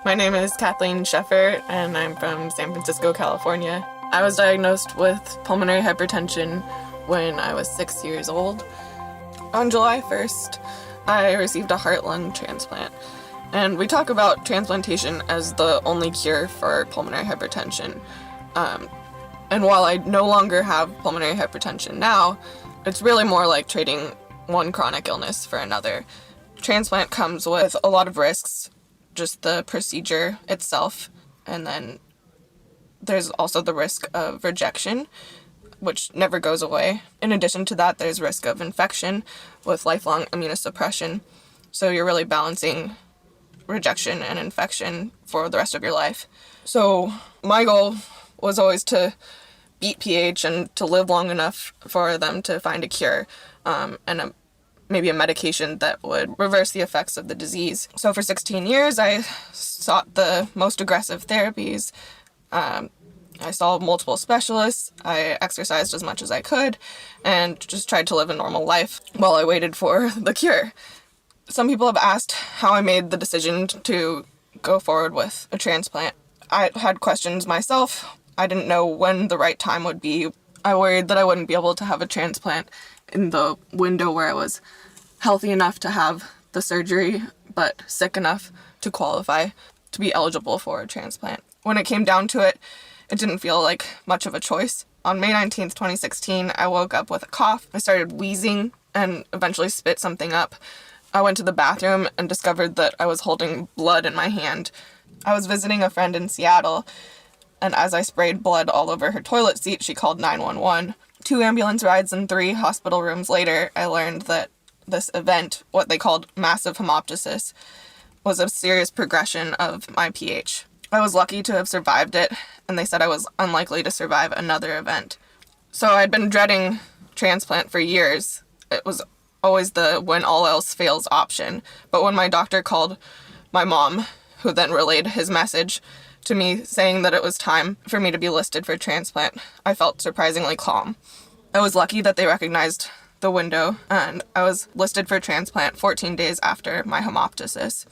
My name is Kathleen Sheffer, and I'm from San Francisco, California. I was diagnosed with pulmonary hypertension when I was 6 years old. On July 1st, I received a heart-lung transplant. And we talk about transplantation as the only cure for pulmonary hypertension. And while I no longer have pulmonary hypertension now, it's really more like trading one chronic illness for another. Transplant comes with a lot of risks, just the procedure itself, and then there's also the risk of rejection, which never goes away. In addition to that, there's risk of infection with lifelong immunosuppression, so you're really balancing rejection and infection for the rest of your life. So my goal was always to beat PH and to live long enough for them to find a cure, and maybe a medication that would reverse the effects of the disease. So for 16 years, I sought the most aggressive therapies. I saw multiple specialists. I exercised as much as I could and just tried to live a normal life while I waited for the cure. Some people have asked how I made the decision to go forward with a transplant. I had questions myself. I didn't know when the right time would be. I worried that I wouldn't be able to have a transplant in the window where I was healthy enough to have the surgery, but sick enough to qualify to be eligible for a transplant. When it came down to it, it didn't feel like much of a choice. On May 19th, 2016, I woke up with a cough. I started wheezing and eventually spit something up. I went to the bathroom and discovered that I was holding blood in my hand. I was visiting a friend in Seattle, and as I sprayed blood all over her toilet seat, she called 911. 2 ambulance rides and 3 hospital rooms later, I learned that this event, what they called massive hemoptysis, was a serious progression of my PH. I was lucky to have survived it, and they said I was unlikely to survive another event. So I'd been dreading transplant for years. It was always the when all else fails option. But when my doctor called my mom, who then relayed his message to me saying that it was time for me to be listed for transplant, I felt surprisingly calm. I was lucky that they recognized the window, and I was listed for transplant 14 days after my hemoptysis.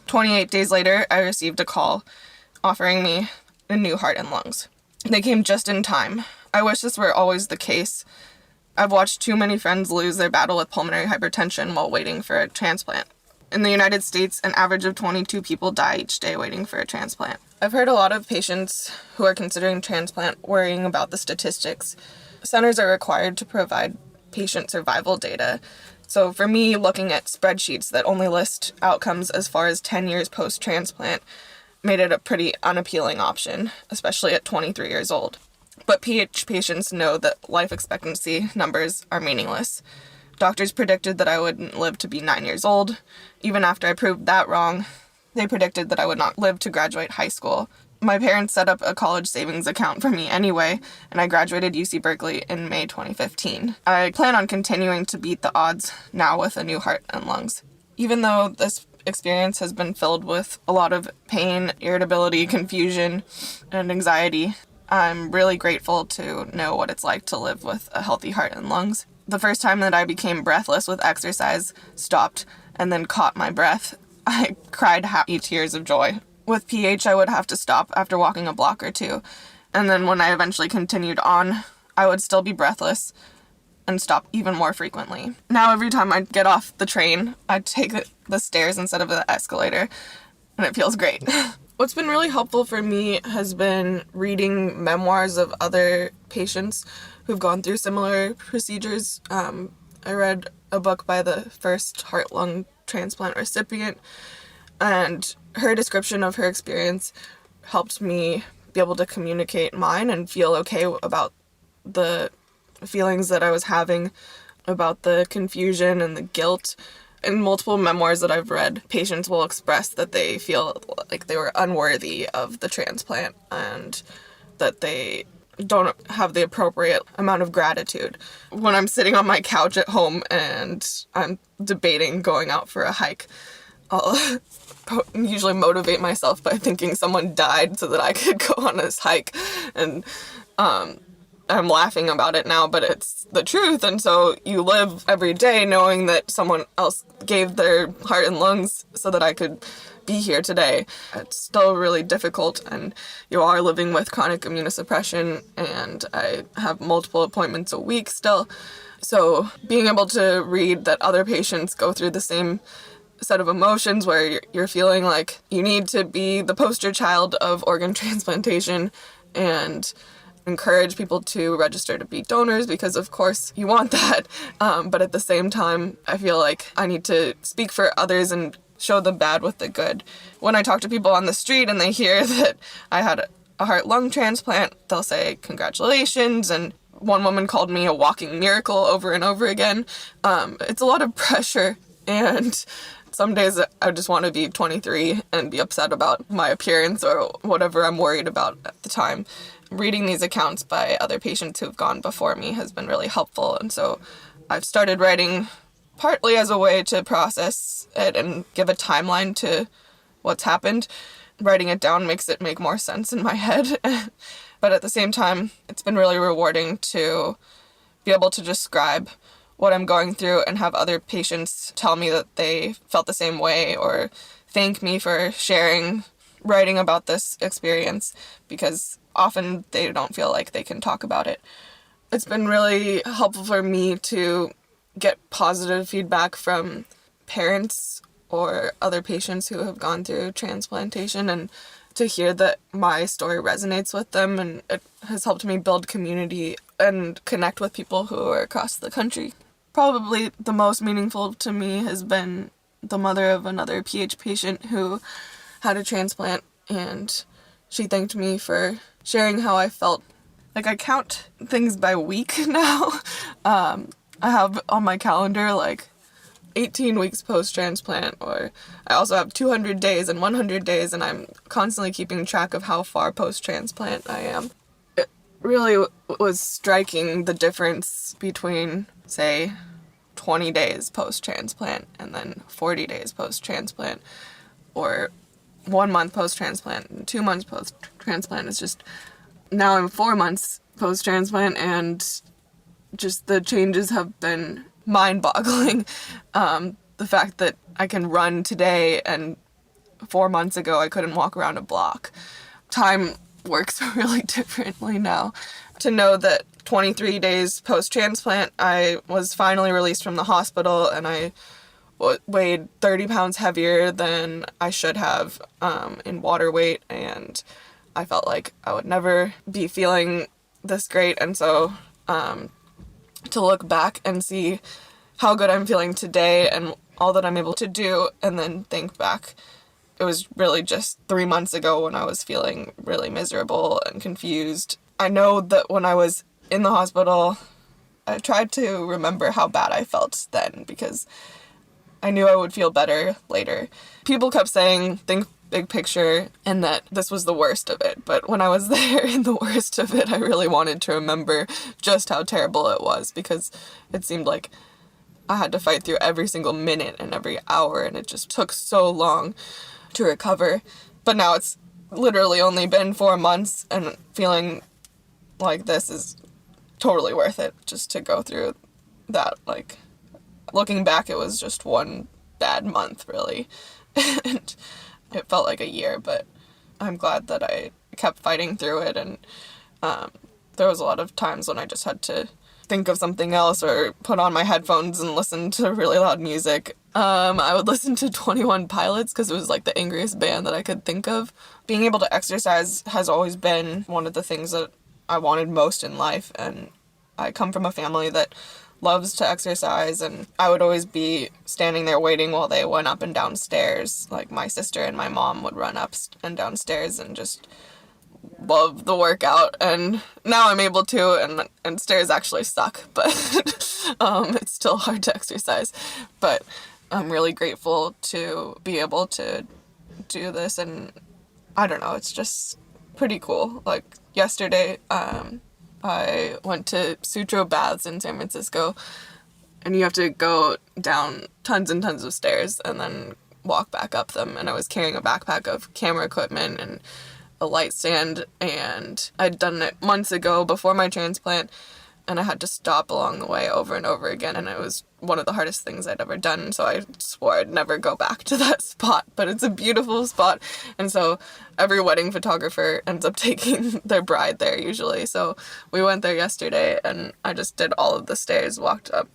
28 days later, I received a call offering me a new heart and lungs. They came just in time. I wish this were always the case. I've watched too many friends lose their battle with pulmonary hypertension while waiting for a transplant. In the United States, an average of 22 people die each day waiting for a transplant. I've heard a lot of patients who are considering transplant worrying about the statistics. Centers are required to provide patient survival data. So for me, looking at spreadsheets that only list outcomes as far as 10 years post-transplant made it a pretty unappealing option, especially at 23 years old. But PH patients know that life expectancy numbers are meaningless. Doctors predicted that I wouldn't live to be 9 years old. Even after I proved that wrong, they predicted that I would not live to graduate high school. My parents set up a college savings account for me anyway, and I graduated UC Berkeley in May 2015. I plan on continuing to beat the odds now with a new heart and lungs. Even though this experience has been filled with a lot of pain, irritability, confusion, and anxiety, I'm really grateful to know what it's like to live with a healthy heart and lungs. The first time that I became breathless with exercise, stopped, and then caught my breath, I cried happy tears of joy. With PH, I would have to stop after walking a block or two, and then when I eventually continued on, I would still be breathless and stop even more frequently. Now every time I get off the train, I take the stairs instead of the escalator, and it feels great. What's been really helpful for me has been reading memoirs of other patients who've gone through similar procedures. I read a book by the first heart-lung transplant recipient, and her description of her experience helped me be able to communicate mine and feel okay about the feelings that I was having, about the confusion and the guilt. In multiple memoirs that I've read, patients will express that they feel like they were unworthy of the transplant and that they don't have the appropriate amount of gratitude. When I'm sitting on my couch at home and I'm debating going out for a hike, I'll usually motivate myself by thinking someone died so that I could go on this hike. And I'm laughing about it now, but it's the truth. And so you live every day knowing that someone else gave their heart and lungs so that I could be here today. It's still really difficult, and you are living with chronic immunosuppression, and I have multiple appointments a week still. So being able to read that other patients go through the same set of emotions where you're feeling like you need to be the poster child of organ transplantation and encourage people to register to be donors, because of course you want that. But at the same time, I feel like I need to speak for others and show the bad with the good. When I talk to people on the street and they hear that I had a heart-lung transplant, they'll say congratulations, and one woman called me a walking miracle over and over again. It's a lot of pressure, and some days I just want to be 23 and be upset about my appearance or whatever I'm worried about at the time. Reading these accounts by other patients who've gone before me has been really helpful, and so I've started writing partly as a way to process it and give a timeline to what's happened. Writing it down makes it make more sense in my head. But at the same time, it's been really rewarding to be able to describe what I'm going through and have other patients tell me that they felt the same way or thank me for writing about this experience, because often they don't feel like they can talk about it. It's been really helpful for me to get positive feedback from parents or other patients who have gone through transplantation, and to hear that my story resonates with them, and it has helped me build community and connect with people who are across the country. Probably the most meaningful to me has been the mother of another PH patient who had a transplant, and she thanked me for sharing how I felt. Like, I count things by week now. I have on my calendar like 18 weeks post-transplant, or I also have 200 days and 100 days, and I'm constantly keeping track of how far post-transplant I am. It really was striking, the difference between, say, 20 days post-transplant and then 40 days post-transplant, or 1 month post-transplant and 2 months post-transplant. It's just, now I'm 4 months post-transplant, and just the changes have been mind-boggling. The fact that I can run today and 4 months ago I couldn't walk around a block. Time works really differently now. To know that 23 days post-transplant I was finally released from the hospital, and I weighed 30 pounds heavier than I should have in water weight, and I felt like I would never be feeling this great. And so to look back and see how good I'm feeling today and all that I'm able to do, and then think back, it was really just 3 months ago when I was feeling really miserable and confused. I know that when I was in the hospital, I tried to remember how bad I felt then, because I knew I would feel better later. People kept saying, think big picture, and that this was the worst of it. But when I was there in the worst of it, I really wanted to remember just how terrible it was, because it seemed like I had to fight through every single minute and every hour, and it just took so long to recover. But now it's literally only been 4 months, and feeling like this is totally worth it just to go through that. Like, looking back, it was just one bad month, really. And it felt like a year, but I'm glad that I kept fighting through it, and there was a lot of times when I just had to think of something else or put on my headphones and listen to really loud music. I would listen to 21 Pilots because it was like the angriest band that I could think of. Being able to exercise has always been one of the things that I wanted most in life, and I come from a family that loves to exercise, and I would always be standing there waiting while they went up and down stairs. Like, my sister and my mom would run up and down stairs and just love the workout, and now I'm able to, and stairs actually suck, but it's still hard to exercise. But I'm really grateful to be able to do this, and I don't know, it's just pretty cool. Like, yesterday, I went to Sutro Baths in San Francisco, and you have to go down tons and tons of stairs and then walk back up them, and I was carrying a backpack of camera equipment and a light stand, and I'd done it months ago before my transplant, and I had to stop along the way over and over again, and it was one of the hardest things I'd ever done, so I swore I'd never go back to that spot. But it's a beautiful spot, and so every wedding photographer ends up taking their bride there usually. So we went there yesterday, and I just did all of the stairs, walked up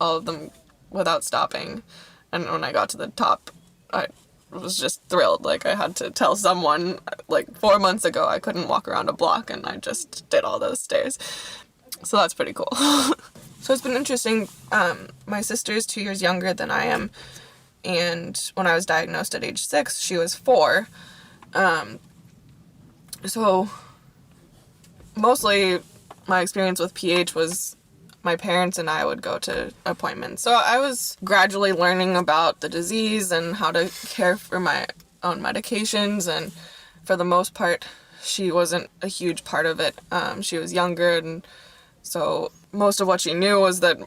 all of them without stopping, and when I got to the top, I was just thrilled. Like, I had to tell someone, like, 4 months ago I couldn't walk around a block, and I just did all those stairs. So that's pretty cool. So it's been interesting. My sister is 2 years younger than I am, and when I was diagnosed at age 6, she was 4. So mostly my experience with PH was my parents and I would go to appointments. So I was gradually learning about the disease and how to care for my own medications, and for the most part, she wasn't a huge part of it. She was younger, and so most of what she knew was that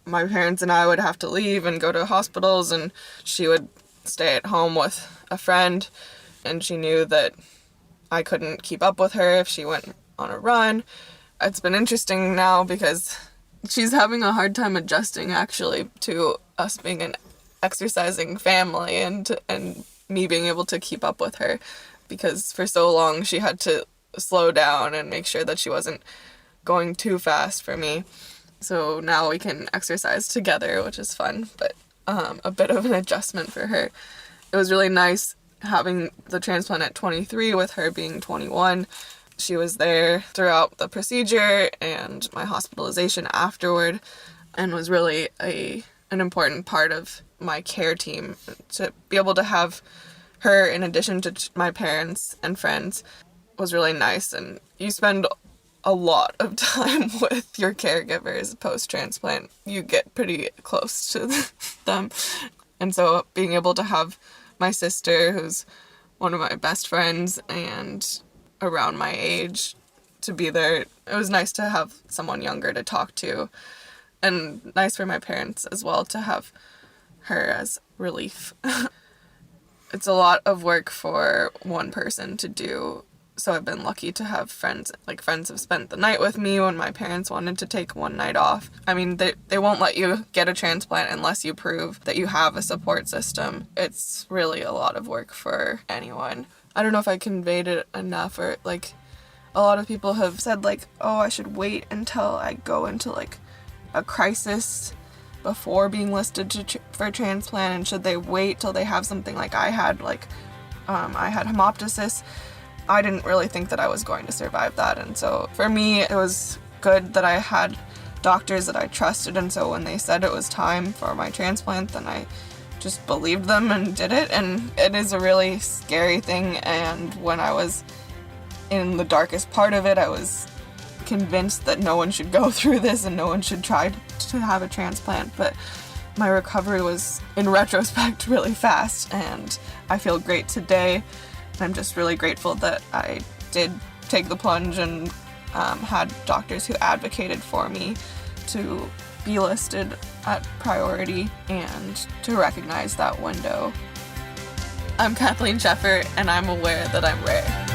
my parents and I would have to leave and go to hospitals, and she would stay at home with a friend, and she knew that I couldn't keep up with her if she went on a run. It's been interesting now because she's having a hard time adjusting, actually, to us being an exercising family and me being able to keep up with her, because for so long she had to slow down and make sure that she wasn't going too fast for me. So now we can exercise together, which is fun, but a bit of an adjustment for her. It was really nice having the transplant at 23 with her being 21. She was there throughout the procedure and my hospitalization afterward, and was really an important part of my care team. To be able to have her in addition to my parents and friends was really nice, and you spend a lot of time with your caregivers post-transplant. You get pretty close to them. And so being able to have my sister, who's one of my best friends and around my age, to be there, it was nice to have someone younger to talk to, and nice for my parents as well to have her as relief. It's a lot of work for one person to do. So I've been lucky to have friends have spent the night with me when my parents wanted to take one night off. I mean, they won't let you get a transplant unless you prove that you have a support system. It's really a lot of work for anyone. I don't know if I conveyed it enough, or like a lot of people have said like, oh, I should wait until I go into like a crisis before being listed for a transplant, and should they wait till they have something like I had, I had hemoptysis. I didn't really think that I was going to survive that, and so for me it was good that I had doctors that I trusted, and so when they said it was time for my transplant, then I just believed them and did it. And it is a really scary thing, and when I was in the darkest part of it, I was convinced that no one should go through this and no one should try to have a transplant, but my recovery was, in retrospect, really fast, and I feel great today. I'm just really grateful that I did take the plunge and had doctors who advocated for me to be listed at priority and to recognize that window. I'm Kathleen Sheffer, and I'm aware that I'm rare.